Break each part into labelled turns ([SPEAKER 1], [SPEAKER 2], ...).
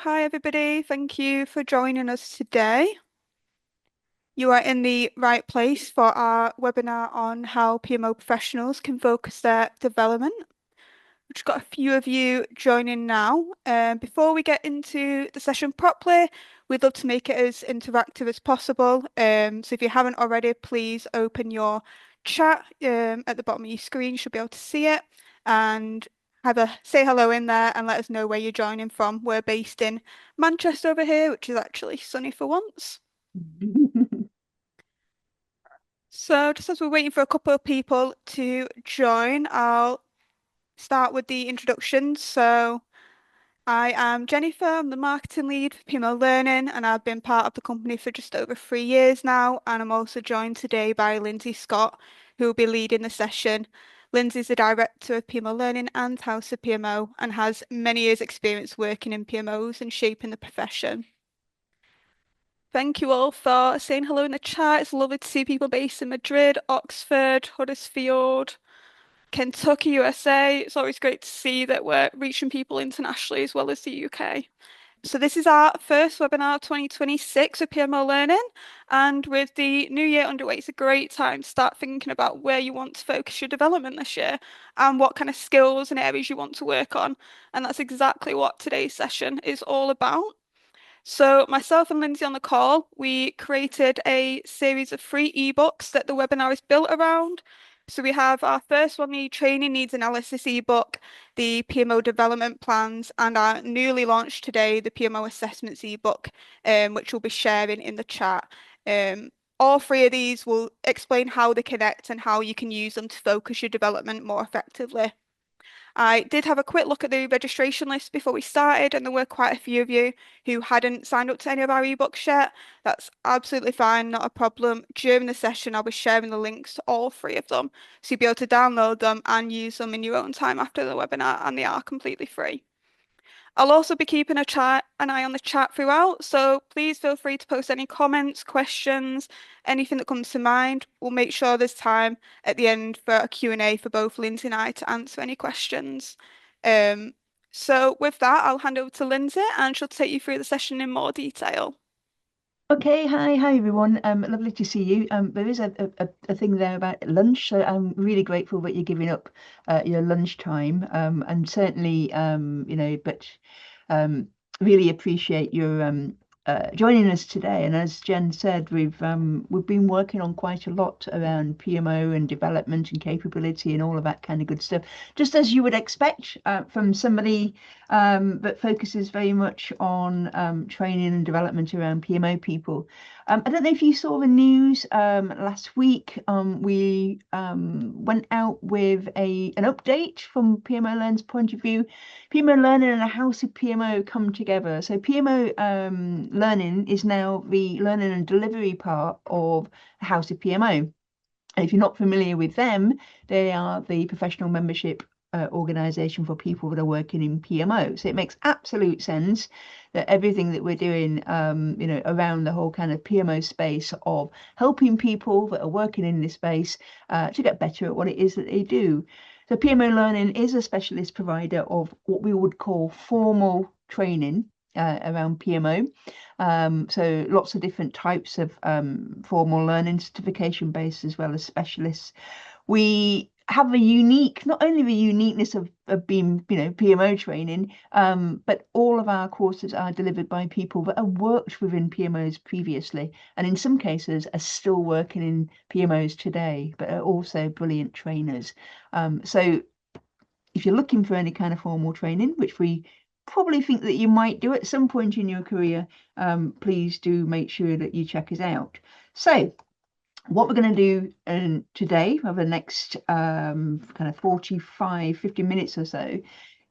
[SPEAKER 1] Hi everybody. Thank you for joining us today. You are in the right place for our webinar on how PMO professionals can focus their development. We've just got a few of you joining now. Before we get into the session properly, we'd love to make it as interactive as possible. So if you haven't already, please open your chat at the bottom of your screen. You should be able to see it and say hello in there and let us know where you're joining from. We're based in Manchester over here, which is actually sunny for once. So just as we're waiting for a couple of people to join, I'll start with the introductions. So I am Jennifer. I'm the marketing lead for PMO Learning, and I've been part of the company for just over 3 years now. And I'm also joined today by Lindsay Scott, who will be leading the session. Lindsay's the director of PMO Learning and House of PMO and has many years' experience working in PMOs and shaping the profession. Thank you all for saying hello in the chat. It's lovely to see people based in Madrid, Oxford, Huddersfield, Kentucky, USA. It's always great to see that we're reaching people internationally as well as the UK. So this is our first webinar of 2026 of PMO Learning, and with the new year underway, it's a great time to start thinking about where you want to focus your development this year and what kind of skills and areas you want to work on. And that's exactly what today's session is all about. So myself and Lindsay on the call, we created a series of free ebooks that the webinar is built around. So we have our first one, the training needs analysis ebook, the PMO development plans, and our newly launched today, the PMO assessments ebook, which we'll be sharing in the chat. All three of these will explain how they connect and how you can use them to focus your development more effectively. I did have a quick look at the registration list before we started, and there were quite a few of you who hadn't signed up to any of our ebooks yet. That's absolutely fine, not a problem. During the session, I'll be sharing the links to all three of them, so you'll be able to download them and use them in your own time after the webinar, and they are completely free. I'll also be keeping an eye on the chat throughout, so please feel free to post any comments, questions, anything that comes to mind. We'll make sure there's time at the end for a Q&A for both Lindsay and I to answer any questions. So with that, I'll hand over to Lindsay and she'll take you through the session in more detail.
[SPEAKER 2] Okay, hi everyone. Lovely to see you. There is a thing there about lunch, so I'm really grateful that you're giving up your lunch time. And certainly, but really appreciate your joining us today. And as Jen said, we've been working on quite a lot around PMO and development and capability and all of that kind of good stuff, just as you would expect from somebody that focuses very much on training and development around PMO people. I don't know if you saw the news last week. We went out with an update from PMO Learn's point of view. PMO Learning and a House of PMO come together. So PMO Learning is now the learning and delivery part of the House of PMO. And if you're not familiar with them, they are the professional membership organization for people that are working in PMO. So it makes absolute sense that everything that we're doing, around the whole kind of PMO space of helping people that are working in this space to get better at what it is that they do. So PMO Learning is a specialist provider of what we would call formal training around PMO. So lots of different types of formal learning, certification based as well as specialists. We have not only the uniqueness of being, PMO training, but all of our courses are delivered by people that have worked within PMOs previously, and in some cases are still working in PMOs today, but are also brilliant trainers. So if you're looking for any kind of formal training, which we probably think that you might do at some point in your career, please do make sure that you check us out. So what we're going to do today over the next kind of 50 minutes or so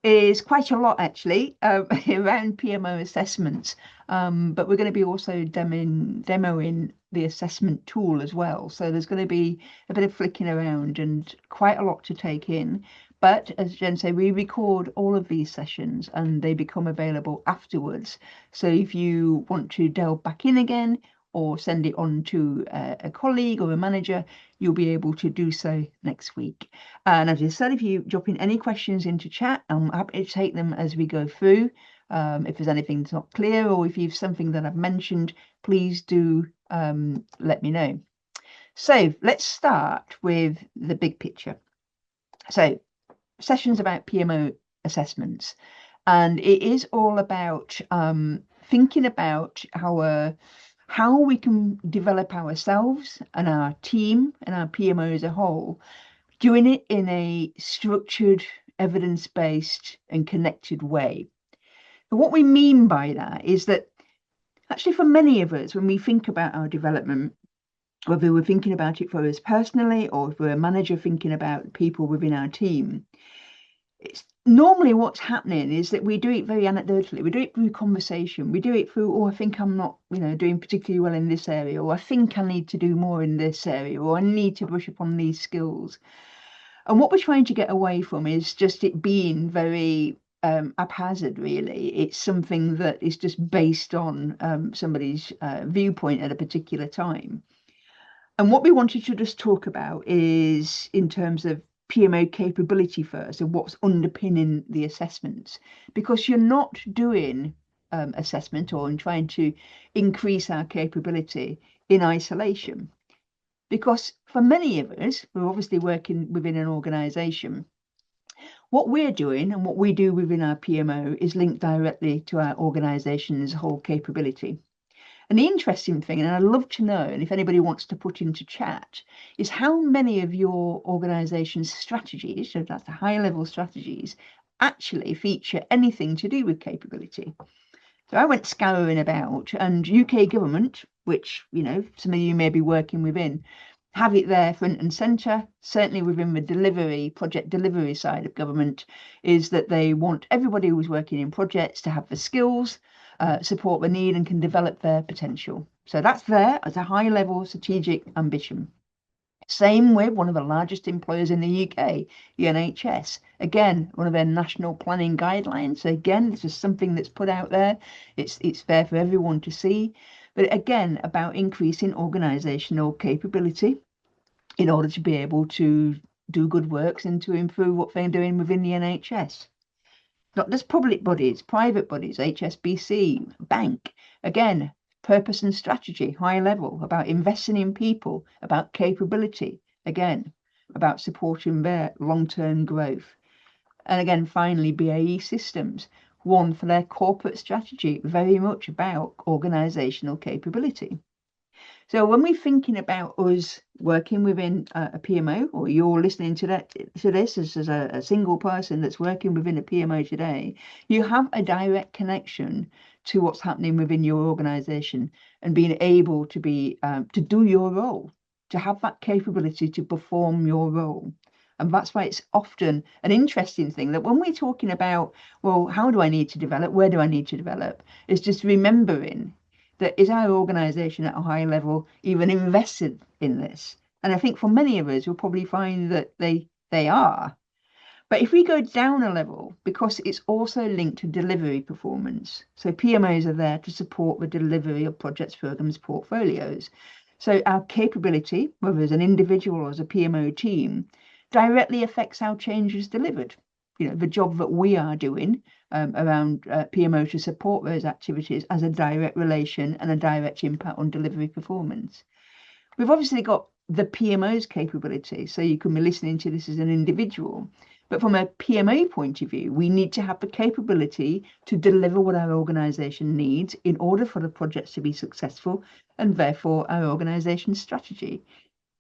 [SPEAKER 2] is quite a lot actually around PMO assessments, but we're going to be also demoing the assessment tool as well. So there's going to be a bit of flicking around and quite a lot to take in. But as Jen said, we record all of these sessions and they become available afterwards. So if you want to delve back in again, or send it on to a colleague or a manager, you'll be able to do so next week. And as I said, if you drop in any questions into chat, I'm happy to take them as we go through. If there's anything that's not clear or if you've something that I've mentioned, please do let me know. So let's start with the big picture. So sessions about PMO assessments, and it is all about thinking about how we can develop ourselves and our team and our PMO as a whole, doing it in a structured, evidence-based, and connected way. And what we mean by that is that actually, for many of us, when we think about our development, whether we're thinking about it for us personally or if we're a manager thinking about people within our team, it's normally what's happening is that we do it very anecdotally. We do it through conversation. We do it through, oh, I think I'm not, doing particularly well in this area, or I think I need to do more in this area, or I need to brush up on these skills. And what we're trying to get away from is just it being very haphazard, really. It's something that is just based on somebody's viewpoint at a particular time. And what we wanted to just talk about is in terms of PMO capability first and what's underpinning the assessments, because you're not doing assessment or in trying to increase our capability in isolation. Because for many of us, we're obviously working within an organization. What we're doing and what we do within our PMO is linked directly to our organization's whole capability. And the interesting thing, and I'd love to know, and if anybody wants to put into chat, is how many of your organization's strategies, so that's the high level strategies, actually feature anything to do with capability. So I went scouring about, and UK government, which some of you may be working within, have it there front and centre. Certainly within the project delivery side of government, is that they want everybody who's working in projects to have the skills, support the need, and can develop their potential. So that's there as a high level strategic ambition. Same with one of the largest employers in the UK, the NHS. Again, one of their national planning guidelines. So again, this is something that's put out there. It's there for everyone to see. But again, about increasing organisational capability in order to be able to do good works and to improve what they're doing within the NHS. Not just public bodies, private bodies, HSBC, bank. Again, purpose and strategy, high level, about investing in people, about capability, again, about supporting their long-term growth. And again, finally, BAE Systems, one for their corporate strategy, very much about organizational capability. So when we're thinking about us working within a PMO, or you're listening to this as a single person that's working within a PMO today, you have a direct connection to what's happening within your organization and being able to be to do your role, to have that capability to perform your role. And that's why it's often an interesting thing that when we're talking about, well, how do I need to develop? Where do I need to develop? It's just remembering that is our organisation at a high level even invested in this? And I think for many of us, we'll probably find that they are. But if we go down a level, because it's also linked to delivery performance, so PMOs are there to support the delivery of projects, programs, portfolios. So our capability, whether as an individual or as a PMO team, directly affects how change is delivered. The job that we are doing around PMO to support those activities as a direct relation and a direct impact on delivery performance. We've obviously got the PMO's capability, so you can be listening to this as an individual. But from a PMO point of view, we need to have the capability to deliver what our organisation needs in order for the projects to be successful and therefore our organisation's strategy.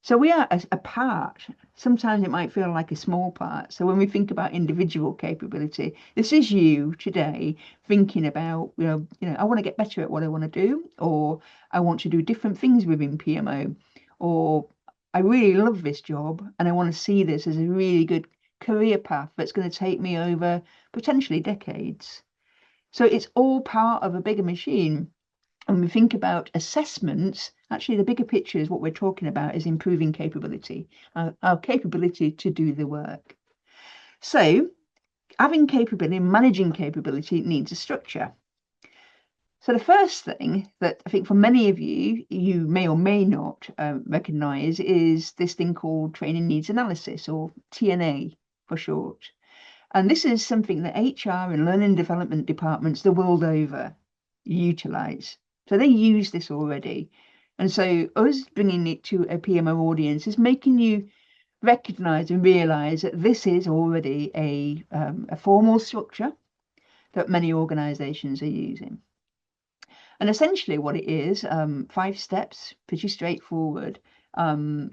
[SPEAKER 2] So we are a part. Sometimes it might feel like a small part. So when we think about individual capability, this is you today thinking about, I want to get better at what I want to do, or I want to do different things within PMO, or I really love this job and I want to see this as a really good career path that's going to take me over potentially decades. So it's all part of a bigger machine. When we think about assessments, actually the bigger picture is what we're talking about is improving capability, our capability to do the work. So having capability, managing capability needs a structure. So the first thing that I think for many of you, you may or may not recognize is this thing called training needs analysis, or TNA for short. And this is something that HR and learning development departments the world over utilize. So they use this already. And so us bringing it to a PMO audience is making you recognize and realize that this is already a formal structure that many organizations are using. And essentially what it is, 5 steps, pretty straightforward,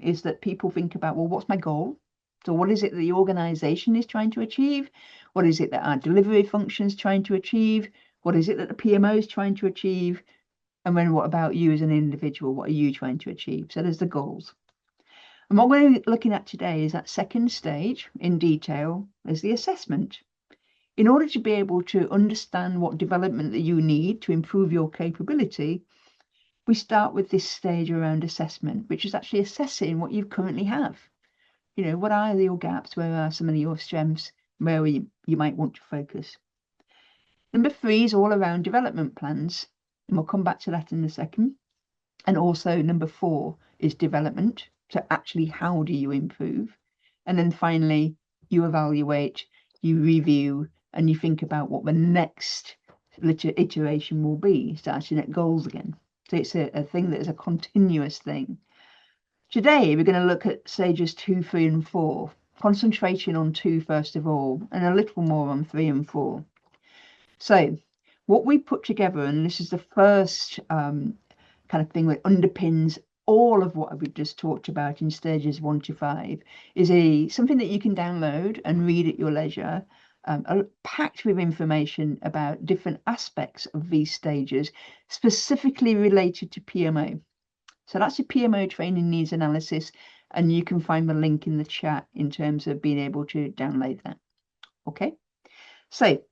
[SPEAKER 2] is that people think about, well, what's my goal? So what is it that the organization is trying to achieve? What is it that our delivery function is trying to achieve? What is it that the PMO is trying to achieve? And then what about you as an individual? What are you trying to achieve? So there's the goals. And what we're looking at today is that second stage in detail is the assessment. In order to be able to understand what development that you need to improve your capability, we start with this stage around assessment, which is actually assessing what you currently have. What are your gaps? Where are some of your strengths? Where you might want to focus? Number 3 is all around development plans, and we'll come back to that in a second. And also number 4 is development. So actually, how do you improve? And then finally, you evaluate, you review, and you think about what the next iteration will be, starting at goals again. So it's a thing that is a continuous thing. Today, we're going to look at stages 2, 3, and 4, concentrating on 2 first of all, and a little more on 3 and 4. So what we put together, and this is the first kind of thing that underpins all of what we've just talked about in stages 1 to 5, is something that you can download and read at your leisure, packed with information about different aspects of these stages, specifically related to PMO. So that's a PMO training needs analysis, and you can find the link in the chat in terms of being able to download that. Okay, so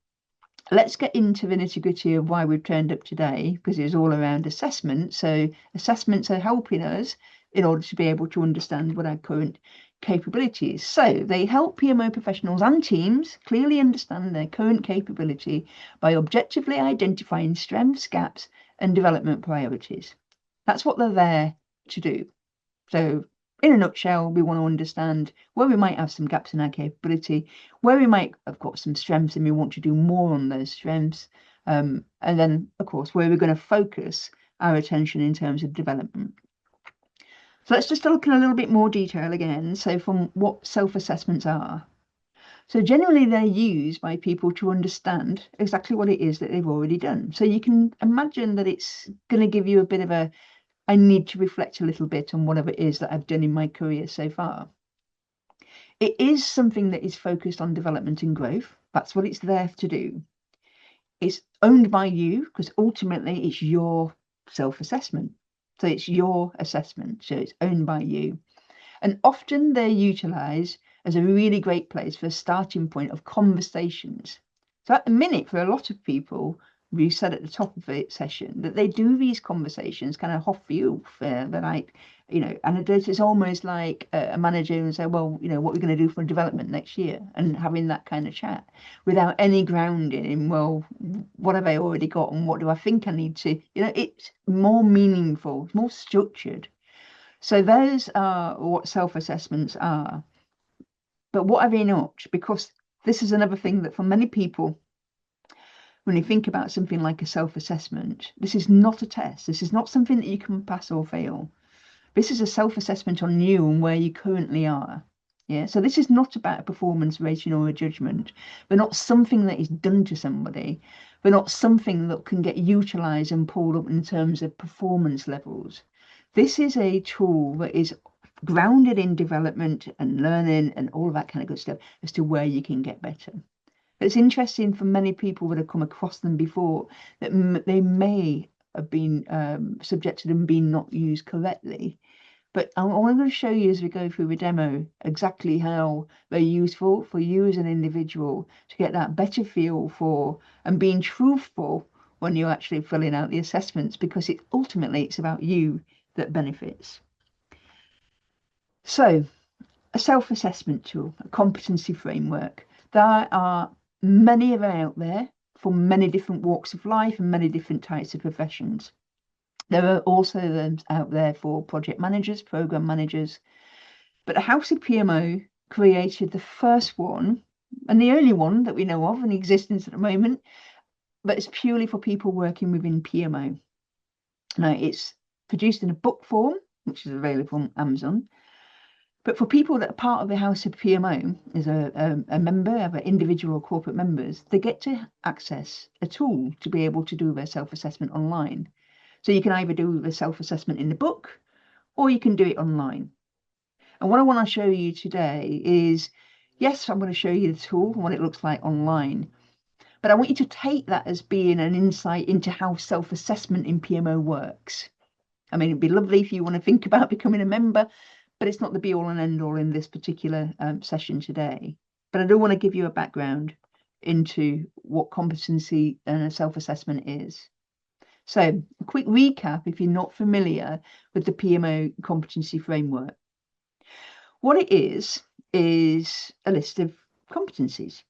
[SPEAKER 2] let's get into the nitty-gritty of why we've turned up today, because it's all around assessment. So assessments are helping us in order to be able to understand what our current capability is. So they help PMO professionals and teams clearly understand their current capability by objectively identifying strengths, gaps, and development priorities. That's what they're there to do. So in a nutshell, we want to understand where we might have some gaps in our capability, where we might have got some strengths and we want to do more on those strengths. And then, of course, where we're going to focus our attention in terms of development. So let's just look in a little bit more detail again. So from what self-assessments are. So generally they're used by people to understand exactly what it is that they've already done. So you can imagine that it's going to give you a bit of I need to reflect a little bit on whatever it is that I've done in my career so far. It is something that is focused on development and growth. That's what it's there to do. It's owned by you because ultimately it's your self-assessment. So it's your assessment. So it's owned by you. And often they're utilized as a really great place for a starting point of conversations. So at the minute, for a lot of people, we said at the top of the session that they do these conversations kind of off you. They're like, and it's almost like a manager and say, well, what we're going to do for development next year, and having that kind of chat without any grounding in, well, what have I already got and what do I think I need to, it's more meaningful, more structured. So those are what self-assessments are. But what are they not? Because this is another thing that for many people, when you think about something like a self-assessment, this is not a test. This is not something that you can pass or fail. This is a self-assessment on you and where you currently are. Yeah. So this is not about a performance rating or a judgment. They're not something that is done to somebody. They're not something that can get utilized and pulled up in terms of performance levels. This is a tool that is grounded in development and learning and all of that kind of good stuff as to where you can get better. It's interesting for many people that have come across them before that they may have been subjected and been not used correctly. But I'm going to show you as we go through the demo exactly how they're useful for you as an individual to get that better feel for and being truthful when you're actually filling out the assessments, because ultimately it's about you that benefits. So a self-assessment tool, a competency framework. There are many of them out there for many different walks of life and many different types of professions. There are also those out there for project managers, program managers. But the House of PMO created the first one and the only one that we know of in existence at the moment, but it's purely for people working within PMO. Now, it's produced in a book form, which is available on Amazon. But for people that are part of the House of PMO, as a member of individual or corporate members, they get to access a tool to be able to do their self-assessment online. So you can either do the self-assessment in the book or you can do it online. And what I want to show you today is, yes, I'm going to show you the tool and what it looks like online, but I want you to take that as being an insight into how self-assessment in PMO works. I mean, it'd be lovely if you want to think about becoming a member, but it's not the be all and end all in this particular session today. But I do want to give you a background into what competency and a self-assessment is. So a quick recap if you're not familiar with the PMO competency framework. What it is a list of competencies.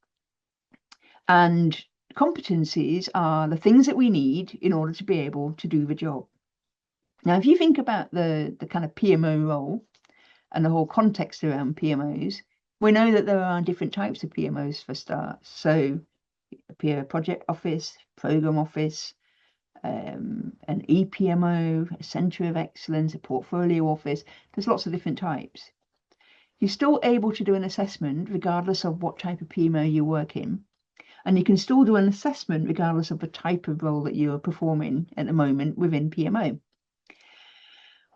[SPEAKER 2] And competencies are the things that we need in order to be able to do the job. Now, if you think about the kind of PMO role and the whole context around PMOs, we know that there are different types of PMOs for starts. So a project office, program office, an EPMO, a center of excellence, a portfolio office. There's lots of different types. You're still able to do an assessment regardless of what type of PMO you work in. And you can still do an assessment regardless of the type of role that you're performing at the moment within PMO.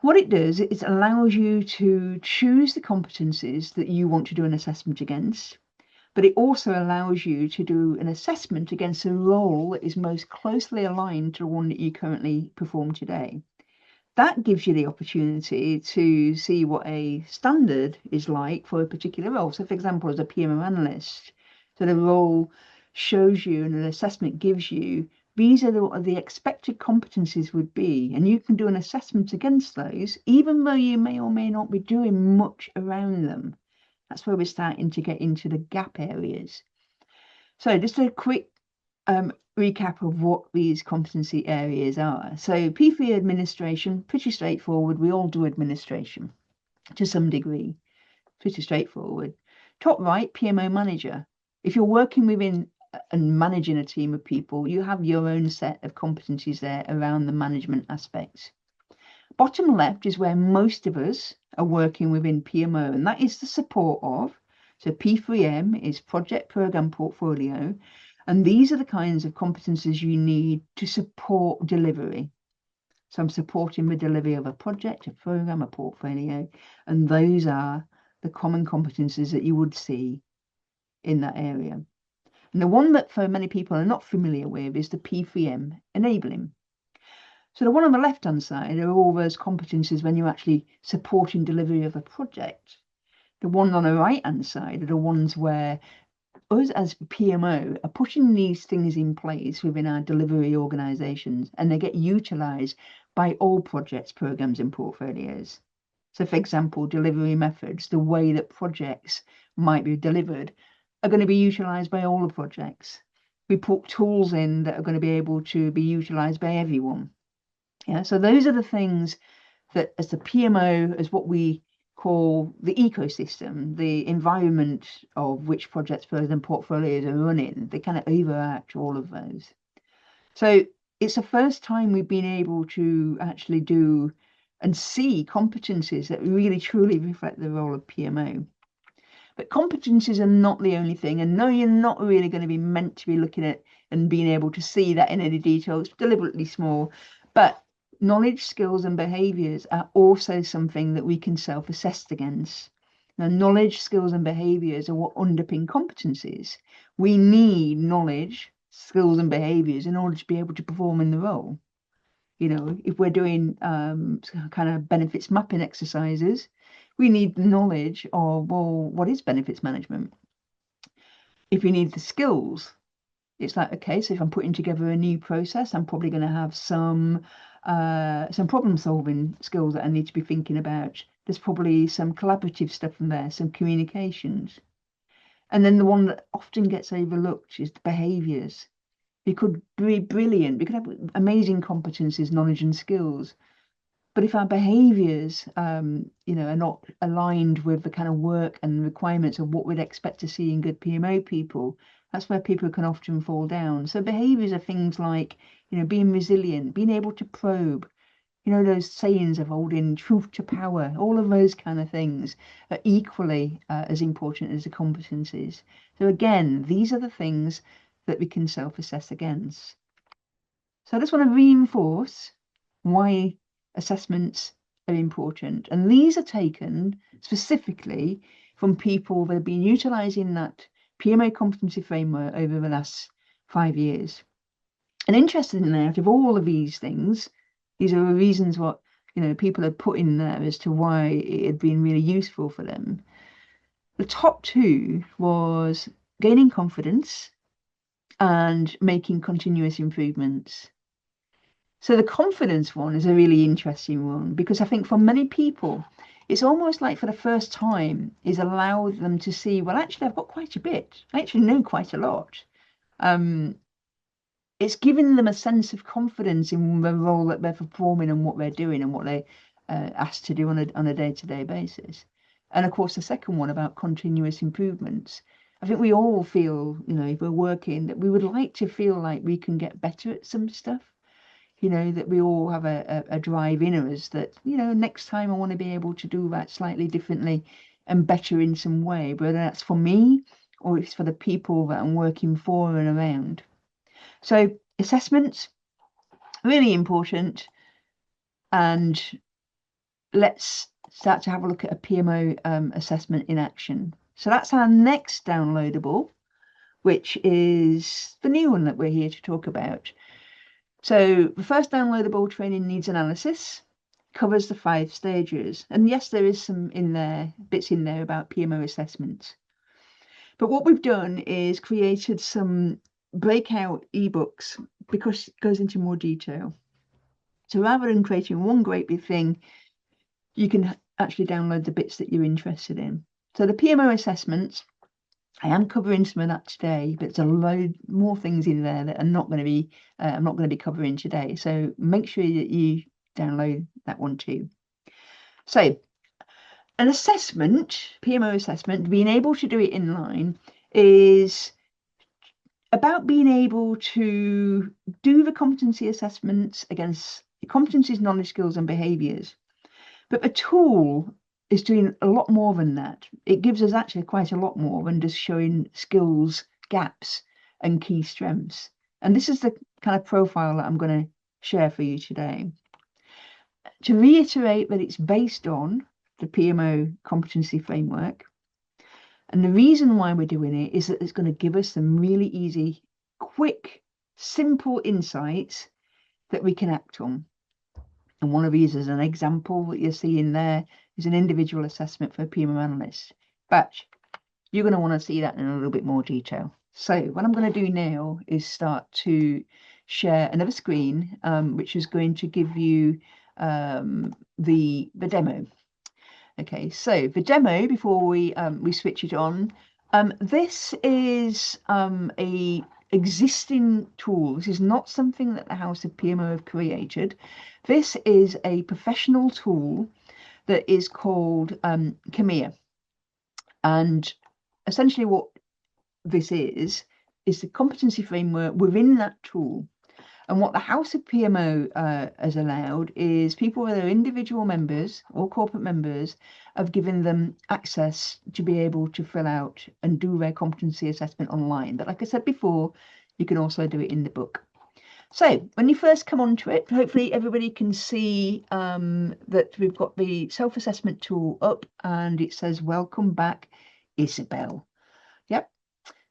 [SPEAKER 2] What it does is it allows you to choose the competencies that you want to do an assessment against, but it also allows you to do an assessment against a role that is most closely aligned to the one that you currently perform today. That gives you the opportunity to see what a standard is like for a particular role. So, for example, as a PMO analyst, so the role shows you and an assessment gives you these are what the expected competencies would be, and you can do an assessment against those, even though you may or may not be doing much around them. That's where we're starting to get into the gap areas. So, just a quick recap of what these competency areas are. So P3 administration, pretty straightforward. We all do administration to some degree, pretty straightforward. Top right, PMO manager. If you're working within and managing a team of people, you have your own set of competencies there around the management aspects. Bottom left is where most of us are working within PMO, and that is the support of. So P3M is project, program, portfolio. And these are the kinds of competencies you need to support delivery. So I'm supporting the delivery of a project, a program, a portfolio, and those are the common competencies that you would see in that area. And the one that for many people are not familiar with is the P3M, enabling. So the one on the left-hand side are all those competencies when you're actually supporting delivery of a project. The one on the right-hand side are the ones where us as PMO are putting these things in place within our delivery organizations, and they get utilized by all projects, programs, and portfolios. So, for example, delivery methods, the way that projects might be delivered, are going to be utilized by all the projects. We put tools in that are going to be able to be utilized by everyone. Yeah, so those are the things that, as the PMO, as what we call the ecosystem, the environment of which projects, programs, and portfolios are running, they kind of overact all of those. So it's the first time we've been able to actually do and see competencies that really truly reflect the role of PMO. But competencies are not the only thing. And no, you're not really going to be meant to be looking at and being able to see that in any detail. It's deliberately small. But knowledge, skills, and behaviors are also something that we can self-assess against. Now, knowledge, skills, and behaviors are what underpin competencies. We need knowledge, skills, and behaviors in order to be able to perform in the role. You know, if we're doing kind of benefits mapping exercises, we need knowledge of, well, what is benefits management? If we need the skills, it's like, okay, so if I'm putting together a new process, I'm probably going to have some problem solving skills that I need to be thinking about. There's probably some collaborative stuff in there, some communications. And then the one that often gets overlooked is the behaviors. We could be brilliant. We could have amazing competencies, knowledge, and skills. But if our behaviors, are not aligned with the kind of work and requirements of what we'd expect to see in good PMO people, that's where people can often fall down. So behaviors are things like, being resilient, being able to probe, those sayings of holding truth to power, all of those kind of things are equally as important as the competencies. So again, these are the things that we can self-assess against. So I just want to reinforce why assessments are important. And these are taken specifically from people that have been utilizing that PMO competency framework over the last 5 years. And interestingly, out of all of these things, these are the reasons what people had put in there as to why it had been really useful for them. The top two was gaining confidence and making continuous improvements. So the confidence one is a really interesting one because I think for many people, it's almost like for the first time is allowed them to see, well, actually, I've got quite a bit. I actually know quite a lot. Um, it's giving them a sense of confidence in the role that they're performing and what they're doing and what they're asked to do on a day-to-day basis. And of course, the second one about continuous improvements. I think we all feel, if we're working, that we would like to feel like we can get better at some stuff. That we all have a drive in us that, next time I want to be able to do that slightly differently and better in some way, whether that's for me or it's for the people that I'm working for and around. So assessments, really important. And let's start to have a look at a PMO assessment in action. So that's our next downloadable, which is the new one that we're here to talk about. So the first downloadable, training needs analysis, covers the 5 stages. And yes, there is some bits in there about PMO assessments. But what we've done is created some breakout ebooks because it goes into more detail. So rather than creating one great big thing, you can actually download the bits that you're interested in. So the PMO assessments, I am covering some of that today, but there's a load more things in there that are not going to be, I'm not going to be covering today. So make sure that you download that one too. So an assessment, PMO assessment, being able to do it in line is about being able to do the competency assessments against competencies, knowledge, skills, and behaviors. But the tool is doing a lot more than that. It gives us actually quite a lot more than just showing skills, gaps, and key strengths. And this is the kind of profile that I'm going to share for you today. To reiterate that it's based on the PMO competency framework. And the reason why we're doing it is that it's going to give us some really easy, quick, simple insights that we can act on. And one of these is an example that you're seeing there is an individual assessment for a PMO analyst. But you're going to want to see that in a little bit more detail. So what I'm going to do now is start to share another screen, which is going to give you the demo. Okay, so the demo before we switch it on. This is a existing tool. This is not something that the House of PMO have created. This is a professional tool that is called CAMEA. And essentially what this is the competency framework within that tool. And what the House of PMO has allowed is people, whether individual members or corporate members, have given them access to be able to fill out and do their competency assessment online. But like I said before, you can also do it in the book. So when you first come onto it, hopefully everybody can see that we've got the self-assessment tool up and it says, welcome back, Isabel. Yep.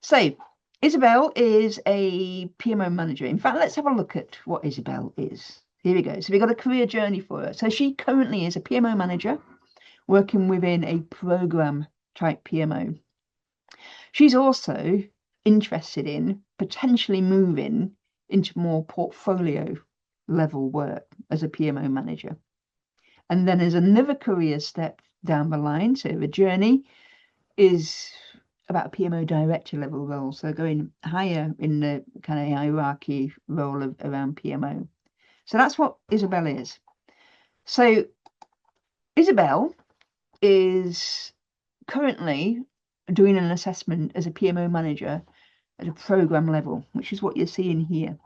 [SPEAKER 2] So Isabel is a PMO manager. In fact, let's have a look at what Isabel is. Here we go. So we've got a career journey for her. So she currently is a PMO manager working within a program type PMO. She's also interested in potentially moving into more portfolio level work as a PMO manager. And then there's another career step down the line. So the journey is about a PMO director level role, so going higher in the kind of hierarchy role around PMO. So that's what Isabel is. So Isabel is currently doing an assessment as a PMO manager at a program level, which is what you're seeing here.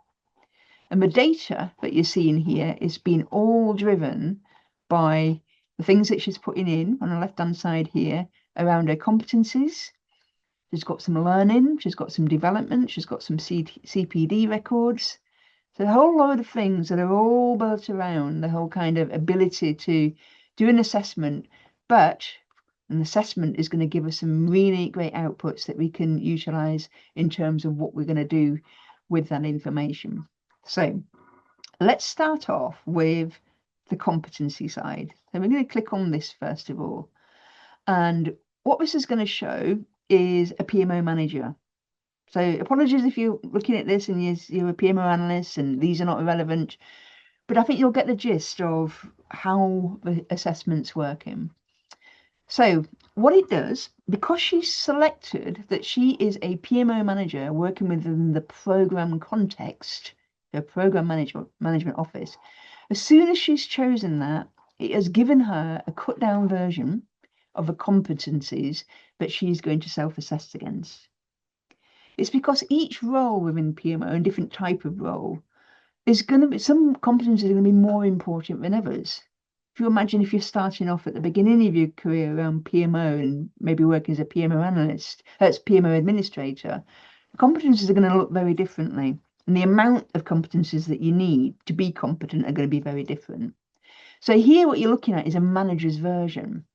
[SPEAKER 2] And the data that you're seeing here is being all driven by the things that she's putting in on the left-hand side here around her competencies. She's got some learning, she's got some development, she's got some CPD records. So a whole load of things that are all built around the whole kind of ability to do an assessment, but an assessment is going to give us some really great outputs that we can utilize in terms of what we're going to do with that information. So let's start off with the competency side. So we're going to click on this first of all. And what this is going to show is a PMO manager. So apologies if you're looking at this and you're a PMO analyst and these are not relevant, but I think you'll get the gist of how the assessment's working. So what it does, because she's selected that she is a PMO manager working within the program context, the program management office, as soon as she's chosen that, it has given her a cut down version of the competencies that she's going to self-assess against. It's because each role within PMO and different type of role is going to be, some competencies are going to be more important than others. If you imagine if you're starting off at the beginning of your career around PMO and maybe working as a PMO analyst, as PMO administrator, competencies are going to look very differently. And the amount of competencies that you need to be competent are going to be very different. So here what you're looking at is a manager's version.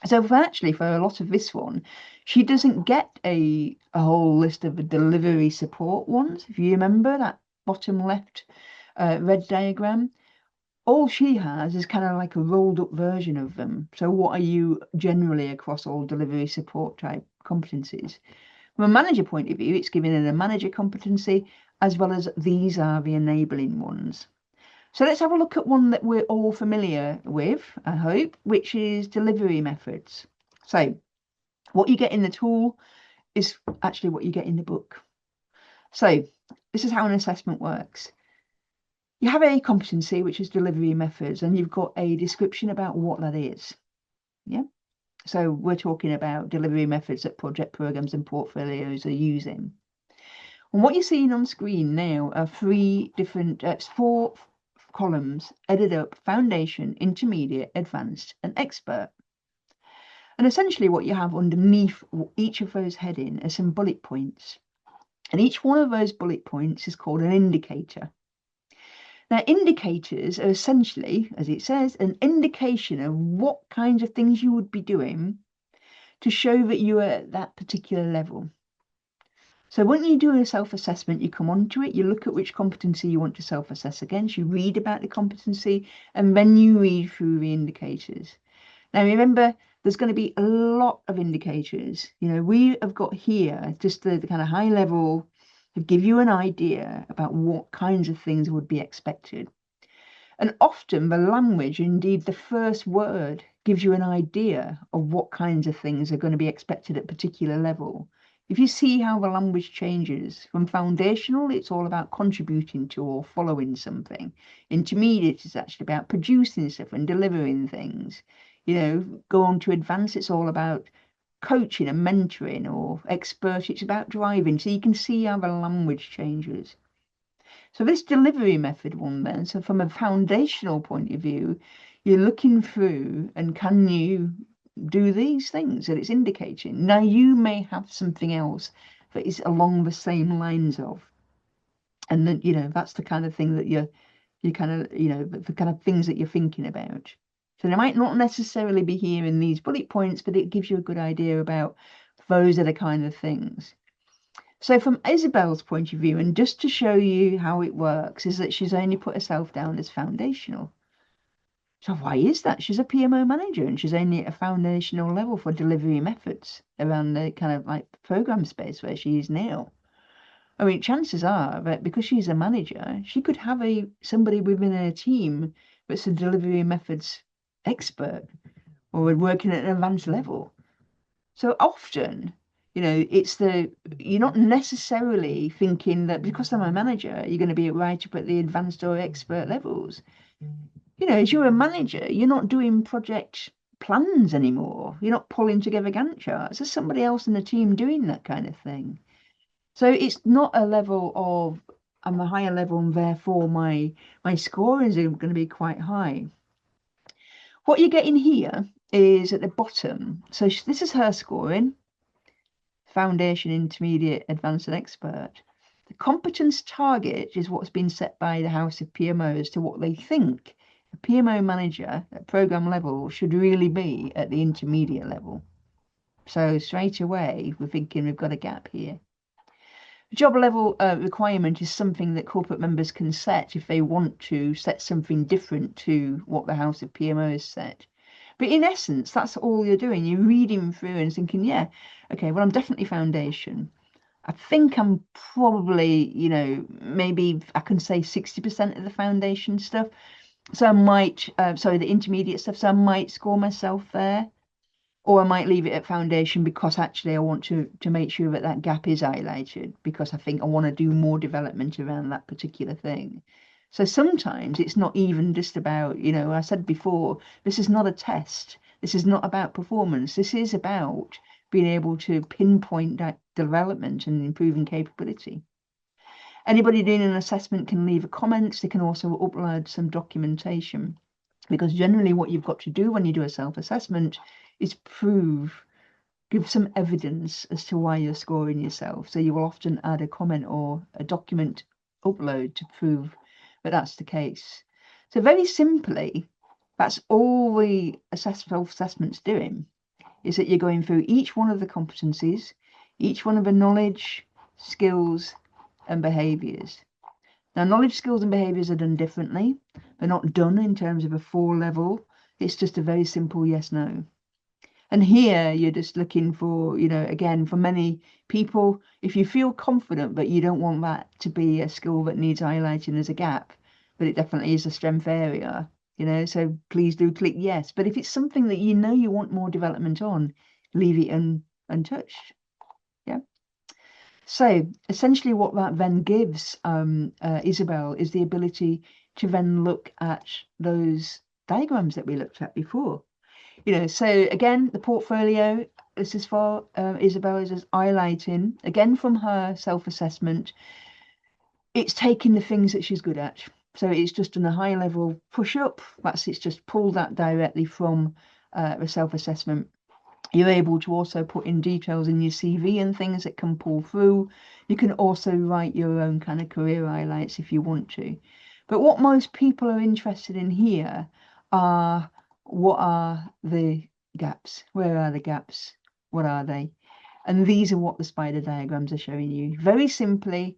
[SPEAKER 2] So for a lot of this one, she doesn't get a whole list of the delivery support ones. If you remember that bottom left red diagram, all she has is kind of like a rolled up version of them. So what are you generally across all delivery support type competencies? From a manager point of view, it's giving it a manager competency as well as these are the enabling ones. So let's have a look at one that we're all familiar with, I hope, which is delivery methods. So what you get in the tool is actually what you get in the book. So this is how an assessment works. You have a competency, which is delivery methods, and you've got a description about what that is. Yeah. So we're talking about delivery methods that project programs and portfolios are using. And what you're seeing on screen now are four columns added up: foundation, intermediate, advanced, and expert. And essentially what you have underneath each of those heading are some bullet points. And each one of those bullet points is called an indicator. Now, indicators are essentially, as it says, an indication of what kinds of things you would be doing to show that you are at that particular level. So when you do a self-assessment, you come onto it, you look at which competency you want to self-assess against, you read about the competency, and then you read through the indicators. Now, remember, there's going to be a lot of indicators. You know, we have got here just the kind of high level to give you an idea about what kinds of things would be expected. And often the language, indeed the first word, gives you an idea of what kinds of things are going to be expected at a particular level. If you see how the language changes from foundational, it's all about contributing to or following something. Intermediate is actually about producing stuff and delivering things. You know, go on to advanced, it's all about coaching and mentoring, or expert, it's about driving. So you can see how the language changes. So this delivery method one then, so from a foundational point of view, you're looking through and can you do these things that it's indicating. Now you may have something else that is along the same lines of, and then that's the kind of thing that you kind of the kind of things that you're thinking about. So they might not necessarily be here in these bullet points, but it gives you a good idea about those are the kind of things. So from Isabel's point of view, and just to show you how it works, is that she's only put herself down as foundational. So why is that? She's a PMO manager and she's only at a foundational level for delivery methods around the kind of like program space where she is now. I mean, chances are that because she's a manager, she could have somebody within her team that's a delivery methods expert or working at an advanced level. So often, you're not necessarily thinking that because I'm a manager, you're going to be right up at the advanced or expert levels. As you're a manager, you're not doing project plans anymore. You're not pulling together Gantt charts. There's somebody else in the team doing that kind of thing. So it's not a level of I'm a higher level and therefore my score is going to be quite high. What you're getting here is at the bottom. So this is her scoring, foundation, intermediate, advanced and expert. The competence target is what's been set by the House of PMOs to what they think a PMO manager at program level should really be at the intermediate level. So straight away, we're thinking we've got a gap here. Job level requirement is something that corporate members can set if they want to set something different to what the House of PMO has set. But in essence, that's all you're doing. You're reading through and thinking, yeah, okay, well, I'm definitely foundation. I think I'm probably, maybe I can say 60% of the foundation stuff. So I might, sorry, the intermediate stuff. So I might score myself there. Or I might leave it at foundation because actually I want to make sure that that gap is highlighted because I think I want to do more development around that particular thing. So sometimes it's not even just about, I said before, this is not a test. This is not about performance. This is about being able to pinpoint that development and improving capability. Anybody doing an assessment can leave a comment. They can also upload some documentation because generally what you've got to do when you do a self-assessment is give some evidence as to why you're scoring yourself. So you will often add a comment or a document upload to prove that that's the case. So very simply, that's all the self-assessment's doing, is that you're going through each one of the competencies, each one of the knowledge, skills, and behaviours. Now, knowledge, skills, and behaviours are done differently. They're not done in terms of a 4 level. It's just a very simple yes, no. And here you're just looking for, again, for many people, if you feel confident, but you don't want that to be a skill that needs highlighting as a gap, but it definitely is a strength area, so please do click yes. But if it's something that you want more development on, leave it untouched. Yeah. So essentially what that then gives Isabel is the ability to then look at those diagrams that we looked at before. So again, the portfolio, this is for Isabel is just highlighting, again from her self-assessment, it's taking the things that she's good at. So it's just done a high level push up. It's just pulled that directly from a self-assessment. You're able to also put in details in your CV and things that can pull through. You can also write your own kind of career highlights if you want to. But what most people are interested in here are what are the gaps? Where are the gaps? What are they? And these are what the spider diagrams are showing you. Very simply,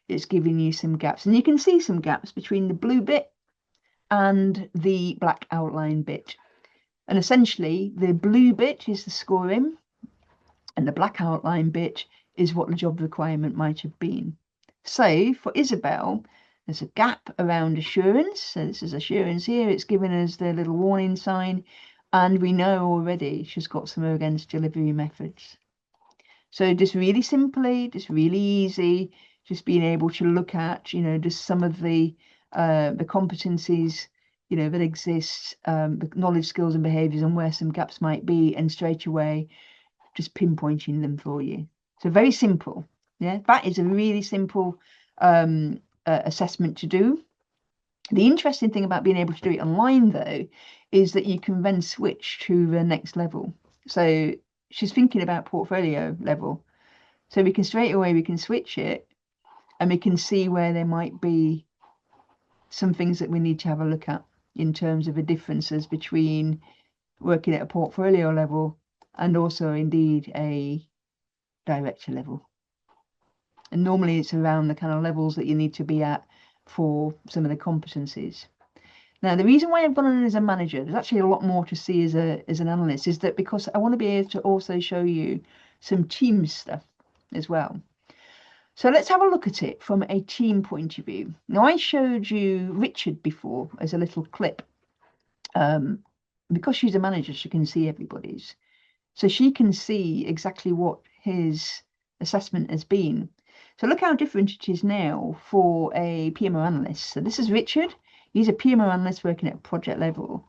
[SPEAKER 2] it's giving you some gaps. And you can see some gaps between the blue bit and the black outline bit. And essentially, the blue bit is the scoring, and the black outline bit is what the job requirement might have been. So for Isabel, there's a gap around assurance. So this is assurance here. It's giving us the little warning sign. And we know already she's got some against delivery methods. So just really simply, just really easy, just being able to look at, just some of the competencies, that exist, the knowledge, skills, and behaviours, and where some gaps might be, and straight away just pinpointing them for you. So very simple. Yeah, that is a really simple assessment to do. The interesting thing about being able to do it online, though, is that you can then switch to the next level. So she's thinking about portfolio level. So we can switch it and we can see where there might be some things that we need to have a look at in terms of the differences between working at a portfolio level and also indeed a director level. And normally it's around the kind of levels that you need to be at for some of the competencies. Now, the reason why I've gone on as a manager, there's actually a lot more to see as an analyst, is that because I want to be able to also show you some team stuff as well. So let's have a look at it from a team point of view. Now, I showed you Richard before as a little clip. Because she's a manager, she can see everybody's. So she can see exactly what his assessment has been. So look how different it is now for a PMO analyst. So this is Richard. He's a PMO analyst working at project level.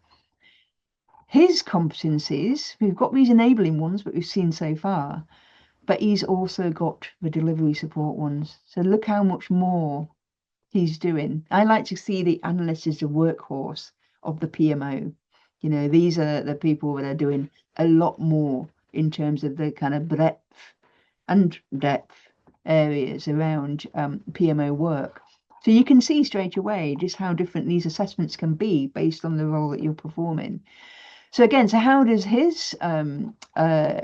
[SPEAKER 2] His competencies, we've got these enabling ones, but we've seen so far, but he's also got the delivery support ones. So look how much more he's doing. I like to see the analyst as the workhorse of the PMO. These are the people that are doing a lot more in terms of the kind of breadth and depth areas around PMO work. So you can see straight away just how different these assessments can be based on the role that you're performing. So again, so how does his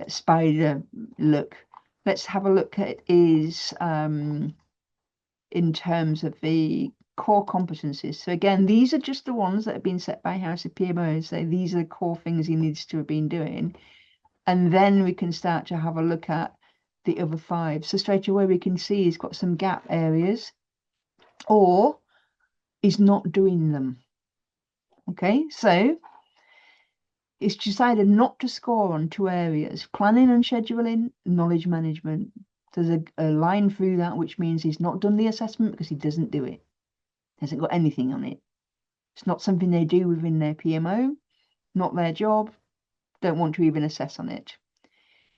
[SPEAKER 2] spider look? Let's have a look at his in terms of the core competencies. So again, these are just the ones that have been set by House of PMOs. So these are the core things he needs to have been doing. And then we can start to have a look at the other five. So straight away we can see he's got some gap areas or he's not doing them. Okay, so it's decided not to score on two areas, planning and scheduling, knowledge management. There's a line through that, which means he's not done the assessment because he doesn't do it. Hasn't got anything on it. It's not something they do within their PMO, not their job, don't want to even assess on it.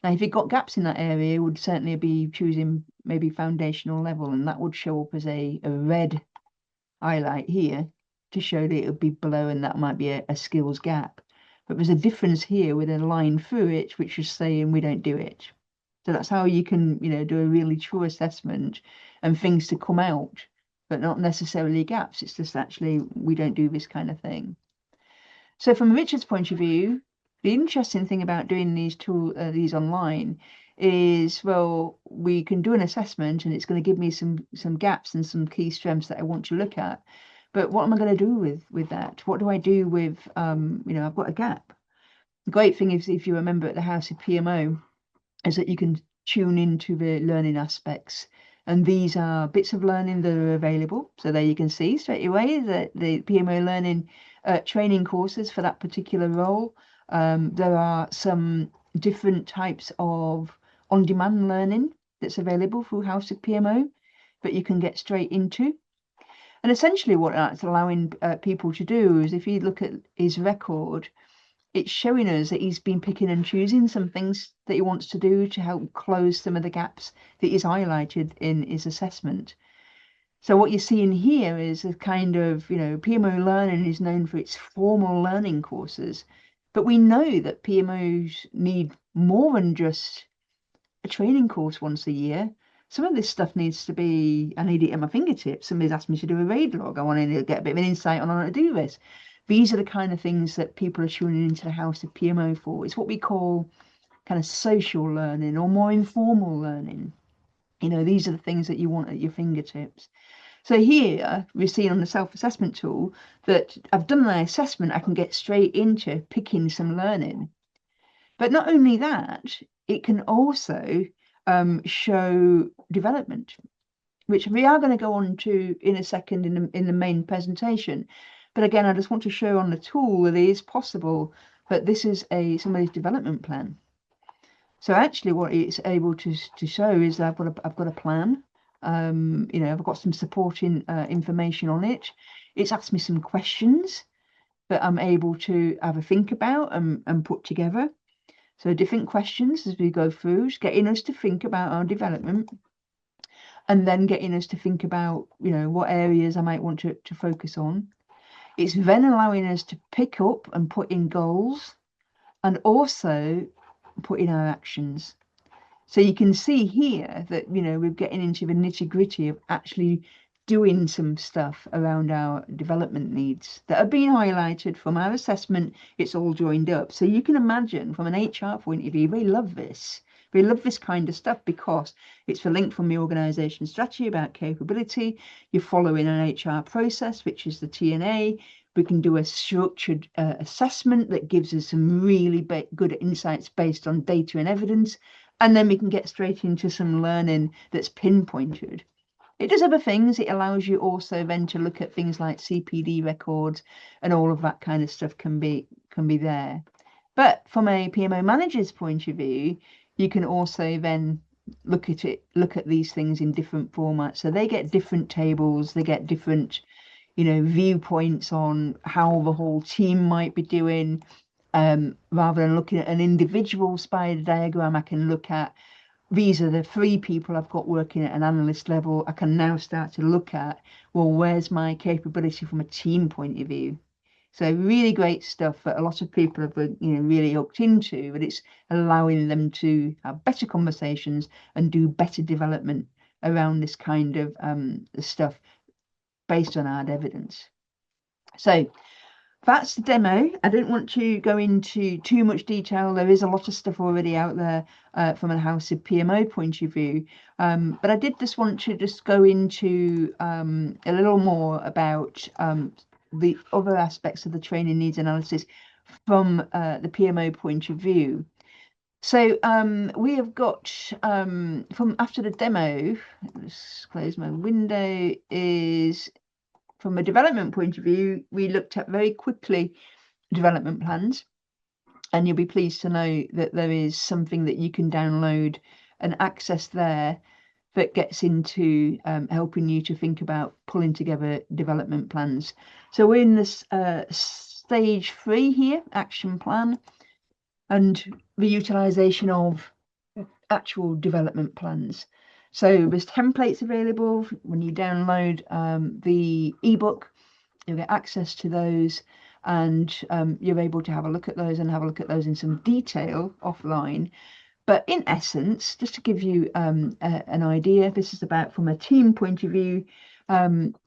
[SPEAKER 2] Now, if you've got gaps in that area, you would certainly be choosing maybe foundational level, and that would show up as a red highlight here to show that it would be below, and that might be a skills gap. But there's a difference here with a line through it, which is saying we don't do it. So that's how you can, do a really true assessment and things to come out, but not necessarily gaps. It's just actually we don't do this kind of thing. So from Richard's point of view, the interesting thing about doing these online is, well, we can do an assessment and it's going to give me some gaps and some key strengths that I want to look at. But what am I going to do with that? What do I do with I've got a gap. The great thing is, if you remember at the House of PMO, is that you can tune into the learning aspects. And these are bits of learning that are available. So there you can see straight away that the PMO learning training courses for that particular role. There are some different types of on-demand learning that's available through House of PMO that you can get straight into. And essentially what that's allowing people to do is, if you look at his record, it's showing us that he's been picking and choosing some things that he wants to do to help close some of the gaps that he's highlighted in his assessment. So what you're seeing here is a kind of, PMO learning is known for its formal learning courses, but we know that PMOs need more than just a training course once a year. Some of this stuff needs to be, I need it at my fingertips. Somebody's asked me to do a raid log. I want to get a bit of an insight on how to do this. These are the kind of things that people are tuning into the House of PMO for. It's what we call kind of social learning or more informal learning. These are the things that you want at your fingertips. So here we're seeing on the self-assessment tool that I've done my assessment, I can get straight into picking some learning. But not only that, it can also show development, which we are going to go on to in a second in the main presentation. But again, I just want to show on the tool that it is possible that this is somebody's development plan. So actually what it's able to show is that I've got a plan. I've got some supporting information on it. It's asked me some questions that I'm able to have a think about and put together. So different questions as we go through, getting us to think about our development, and then getting us to think about, what areas I might want to focus on. It's then allowing us to pick up and put in goals and also put in our actions. So you can see here that, we're getting into the nitty-gritty of actually doing some stuff around our development needs that are being highlighted from our assessment. It's all joined up. So you can imagine from an HR point of view, they love this. They love this kind of stuff because it's the link from the organization strategy about capability. You're following an HR process, which is the TNA. We can do a structured assessment that gives us some really good insights based on data and evidence. And then we can get straight into some learning that's pinpointed. It does other things. It allows you also then to look at things like CPD records, and all of that kind of stuff can be there. But from a PMO manager's point of view, you can also then look at these things in different formats. So they get different tables, they get different, viewpoints on how the whole team might be doing. Rather than looking at an individual spider diagram, I can look at these are the three people I've got working at an analyst level. I can now start to look at, well, where's my capability from a team point of view? So really great stuff that a lot of people have really hooked into, but it's allowing them to have better conversations and do better development around this kind of stuff based on hard evidence. So that's the demo. I don't want to go into too much detail. There is a lot of stuff already out there from a House of PMO point of view. But I did just want to just go into a little more about the other aspects of the training needs analysis from the PMO point of view. So we have got from after the demo, let's close my window, is from a development point of view, we looked at very quickly development plans, and you'll be pleased to know that there is something that you can download and access there that gets into helping you to think about pulling together development plans. So we're in this stage 3 here, action plan, and the utilization of actual development plans. So there's templates available when you download the ebook. You'll get access to those, and you're able to have a look at those and have a look at those in some detail offline. But in essence, just to give you an idea, this is about from a team point of view.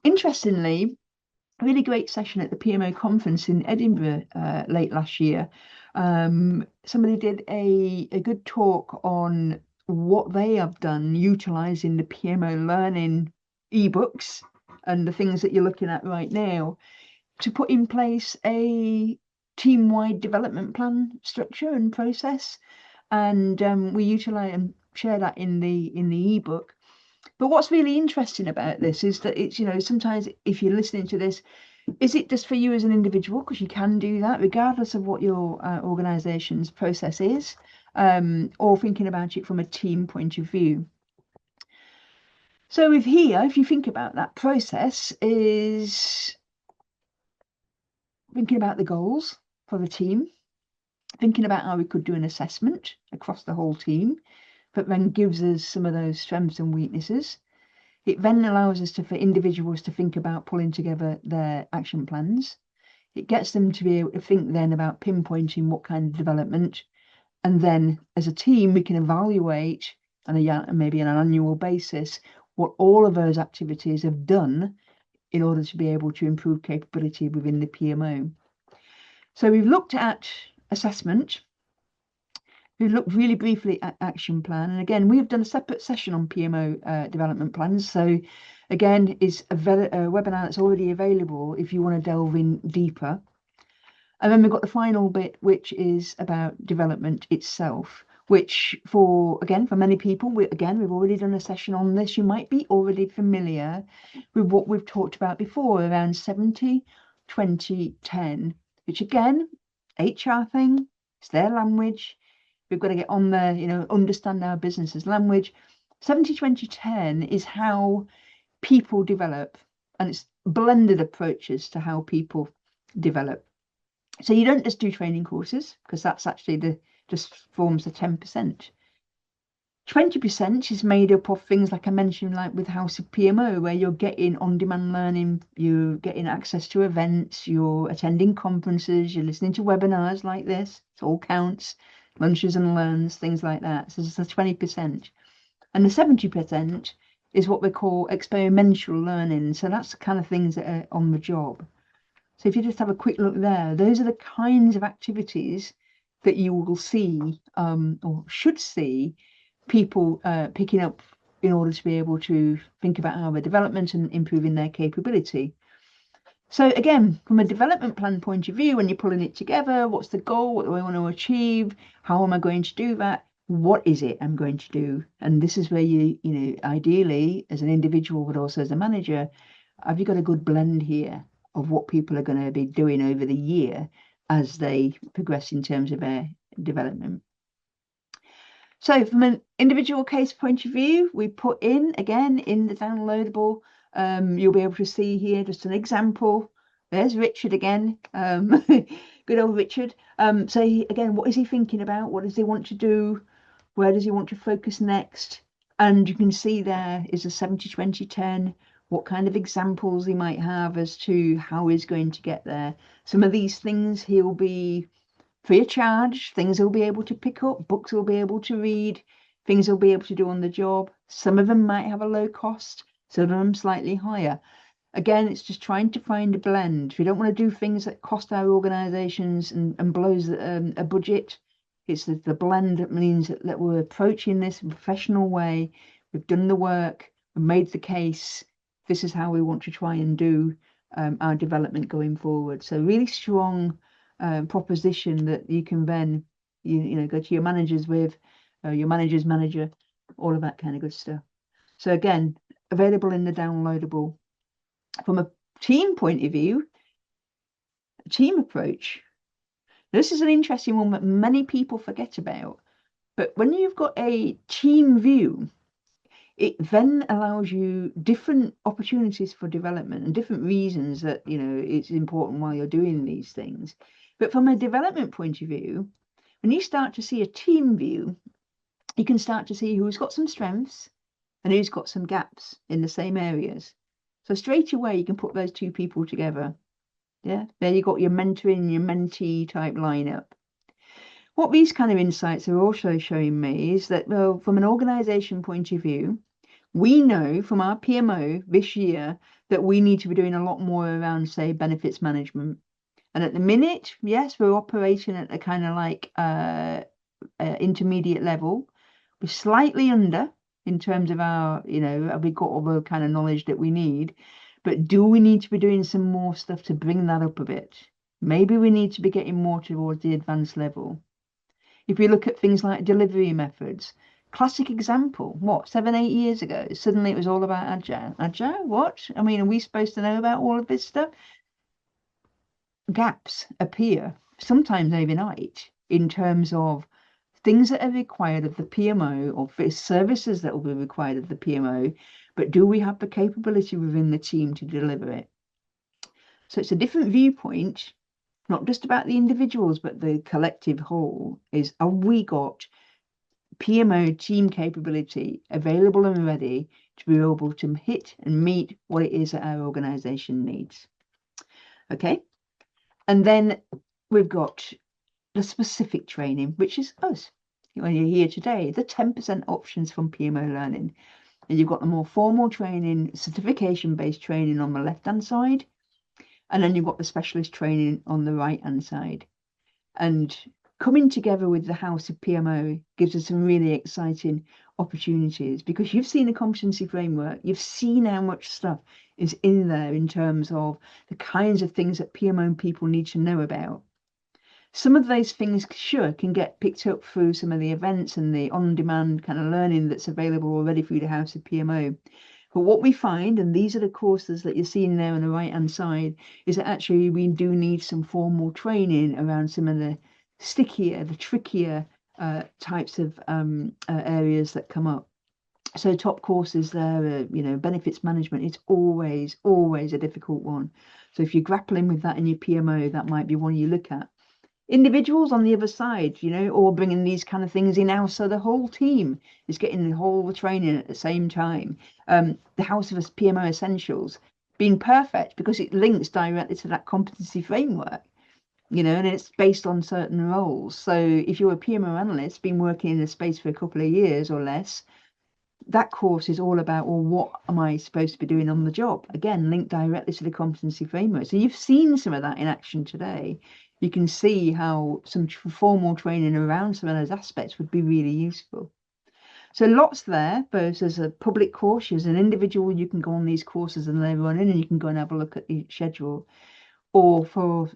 [SPEAKER 2] Interestingly, a really great session at the PMO conference in Edinburgh late last year. Somebody did a good talk on what they have done utilizing the PMO learning ebooks and the things that you're looking at right now to put in place a team-wide development plan structure and process. And we utilize and share that in the ebook. But what's really interesting about this is that it's, sometimes if you're listening to this, is it just for you as an individual? Because you can do that regardless of what your organization's process is, or thinking about it from a team point of view. So with here, if you think about that process, is thinking about the goals for the team, thinking about how we could do an assessment across the whole team, that then gives us some of those strengths and weaknesses. It then allows us for individuals to think about pulling together their action plans. It gets them to be able to think then about pinpointing what kind of development. And then as a team, we can evaluate on maybe on an annual basis what all of those activities have done in order to be able to improve capability within the PMO. So we've looked at assessment. We've looked really briefly at action plan. And again, we have done a separate session on PMO development plans. So again, it's a webinar that's already available if you want to delve in deeper. And then we've got the final bit, which is about development itself, which for many people, we've already done a session on this. You might be already familiar with what we've talked about before around 70, 20, 10, which again, HR thing, it's their language. We've got to get on there, understand our business's language. 70, 20, 10 is how people develop, and it's blended approaches to how people develop. So you don't just do training courses, because that's actually just forms the 10%. 20% is made up of things like I mentioned, like with House of PMO, where you're getting on-demand learning, you're getting access to events, you're attending conferences, you're listening to webinars like this. It all counts, lunches and learns, things like that. So it's the 20%. And the 70% is what we call experiential learning. So that's the kind of things that are on the job. So if you just have a quick look there, those are the kinds of activities that you will see or should see people picking up in order to be able to think about how their development and improving their capability. So again, from a development plan point of view, when you're pulling it together, what's the goal? What do I want to achieve? How am I going to do that? What is it I'm going to do? And this is where ideally, as an individual, but also as a manager, have you got a good blend here of what people are going to be doing over the year as they progress in terms of their development? So from an individual case point of view, we put in, again, in the downloadable, You'll be able to see here just an example. There's Richard again. Good old Richard. So again, what is he thinking about? What does he want to do? Where does he want to focus next? And you can see there is a 70-20-10, what kind of examples he might have as to how he's going to get there. Some of these things he'll be free of charge, things he'll be able to pick up, books he'll be able to read, things he'll be able to do on the job. Some of them might have a low cost, some of them slightly higher. Again, it's just trying to find a blend. We don't want to do things that cost our organizations and blows a budget. It's the blend that means that we're approaching this in a professional way. We've done the work, we've made the case. This is how we want to try and do our development going forward. So really strong proposition that you can then go to your managers with, your manager's manager, all of that kind of good stuff. So again, available in the downloadable. From a team point of view, team approach. This is an interesting one that many people forget about. But when you've got a team view, it then allows you different opportunities for development and different reasons that it's important while you're doing these things. But from a development point of view, when you start to see a team view, you can start to see who's got some strengths and who's got some gaps in the same areas. So straight away, you can put those two people together. Yeah, there you got your mentoring, your mentee type lineup. What these kind of insights are also showing me is that, well, from an organization point of view, we know from our PMO this year that we need to be doing a lot more around, say, benefits management. And at the minute, yes, we're operating at a kind of like intermediate level. We're slightly under in terms of our, we've got all the kind of knowledge that we need. But do we need to be doing some more stuff to bring that up a bit? Maybe we need to be getting more towards the advanced level. If we look at things like delivery methods, classic example, what, 7, 8 years ago, suddenly it was all about agile. Agile, what? I mean, are we supposed to know about all of this stuff? Gaps appear sometimes overnight in terms of things that are required of the PMO or for services that will be required of the PMO, but do we have the capability within the team to deliver it? So it's a different viewpoint, not just about the individuals, but the collective whole is, have we got PMO team capability available and ready to be able to hit and meet what it is that our organization needs? Okay. And then we've got the specific training, which is us. When you're here today, the 10% options from PMO learning. And you've got the more formal training, certification-based training on the left-hand side. And then you've got the specialist training on the right-hand side. And coming together with the House of PMO gives us some really exciting opportunities because you've seen a competency framework, you've seen how much stuff is in there in terms of the kinds of things that PMO people need to know about. Some of those things, sure, can get picked up through some of the events and the on-demand kind of learning that's available already through the House of PMO. But what we find, and these are the courses that you're seeing there on the right-hand side, is that actually we do need some formal training around some of the stickier, the trickier types of areas that come up. So top courses there, benefits management, it's always, always a difficult one. So if you're grappling with that in your PMO, that might be one you look at. Individuals on the other side, or bringing these kind of things in-house so the whole team is getting the whole training at the same time. The House of PMO Essentials being perfect because it links directly to that competency framework, and it's based on certain roles. So if you're a PMO analyst, been working in the space for a couple of years or less, that course is all about, well, what am I supposed to be doing on the job? Again, linked directly to the competency framework. So you've seen some of that in action today. You can see how some formal training around some of those aspects would be really useful. So lots there, both as a public course, as an individual, you can go on these courses and they run in and you can go and have a look at the schedule. Or for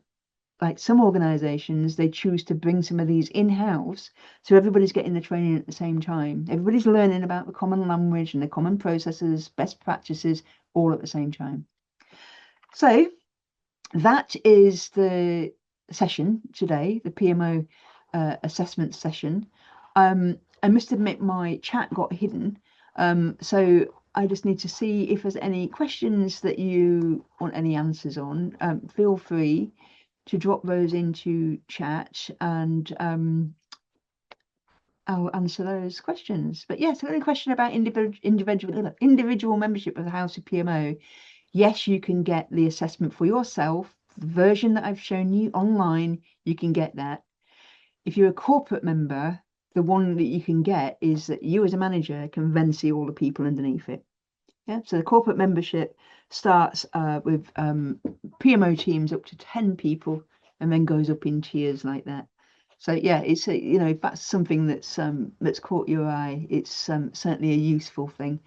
[SPEAKER 2] like some organizations, they choose to bring some of these in-house. So everybody's getting the training at the same time. Everybody's learning about the common language and the common processes, best practices, all at the same time. So that is the session today, the PMO assessment session. I must admit my chat got hidden. So I just need to see if there's any questions that you want any answers on. Feel free to drop those into chat, and I'll answer those questions. But yes, any question about individual membership of the House of PMO? Yes, you can get the assessment for yourself. The version that I've shown you online, you can get that. If you're a corporate member, the one that you can get is that you as a manager can then see all the people underneath it. Yeah, so the corporate membership starts with PMO teams up to 10 people and then goes up in tiers like that. So yeah, it's if that's something that's caught your eye, it's certainly a useful thing.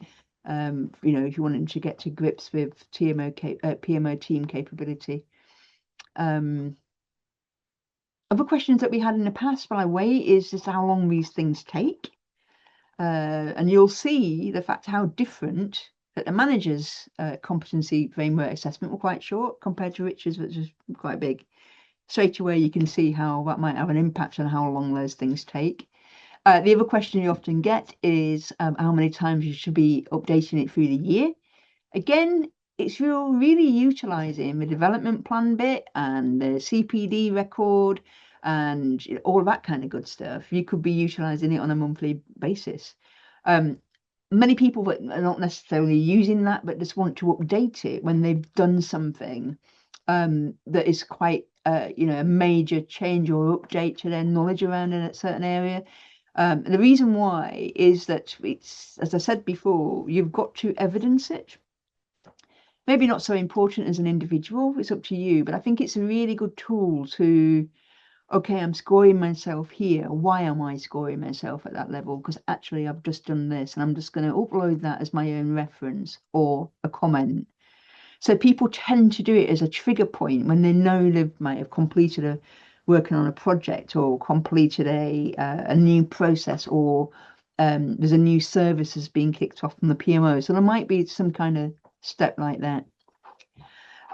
[SPEAKER 2] If you wanted to get to grips with PMO team capability. Um, Other questions that we had in the past, by the way, is just how long these things take. And you'll see the fact how different that the manager's competency framework assessment were quite short compared to Richard's, which is quite big. Straight away, you can see how that might have an impact on how long those things take. The other question you often get is how many times you should be updating it through the year. Again, it's really utilizing the development plan bit and the CPD record and all that kind of good stuff. You could be utilizing it on a monthly basis. Um, Many people that are not necessarily using that, but just want to update it when they've done something that is quite, a major change or update to their knowledge around in a certain area. The reason why is that it's, as I said before, you've got to evidence it. Maybe not so important as an individual, it's up to you, but I think it's a really good tool to, okay, I'm scoring myself here. Why am I scoring myself at that level? Because actually I've just done this and I'm just going to upload that as my own reference or a comment. So people tend to do it as a trigger point when they know they might have completed working on a project or completed a new process, or there's a new service that's being kicked off from the PMO. So there might be some kind of step like that.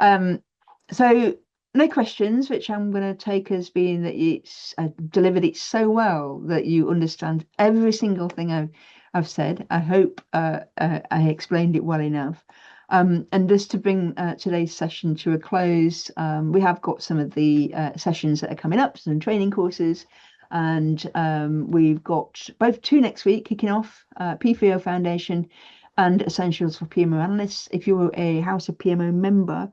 [SPEAKER 2] Um, so no questions, which I'm going to take as being that it's delivered it so well that you understand every single thing I've said. I hope I explained it well enough. And just to bring today's session to a close, we have got some of the sessions that are coming up, some training courses, and we've got both two next week kicking off, P3O Foundation and Essentials for PMO Analysts. If you're a House of PMO member,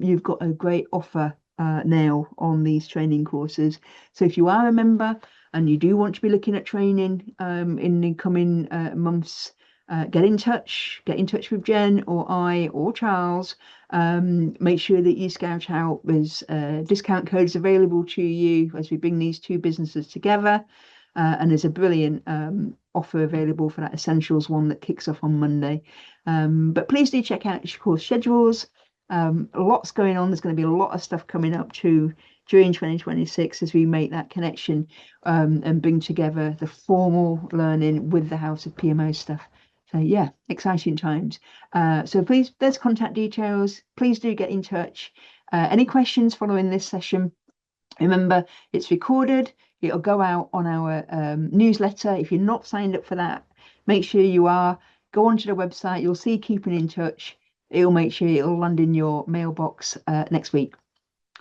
[SPEAKER 2] you've got a great offer now on these training courses. So if you are a member and you do want to be looking at training in the coming months, get in touch. Get in touch with Jen or I or Charles. Make sure that you scout out. There's discount codes available to you as we bring these two businesses together. And there's a brilliant offer available for that Essentials one that kicks off on Monday. But please do check out your course schedules. Lots going on. There's going to be a lot of stuff coming up too during 2026 as we make that connection and bring together the formal learning with the House of PMO stuff. So yeah, exciting times. So please, there's contact details. Please do get in touch. Any questions following this session? Remember, it's recorded. It'll go out on our newsletter. If you're not signed up for that, make sure you are. Go onto the website. You'll see Keeping in Touch. It'll make sure it'll land in your mailbox next week.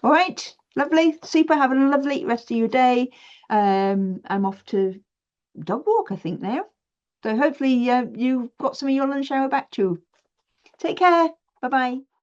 [SPEAKER 2] All right, lovely, super. Have a lovely rest of your day. I'm off to dog walk, I think now. So hopefully you've got some of your lunch hour back too. Take care. Bye bye.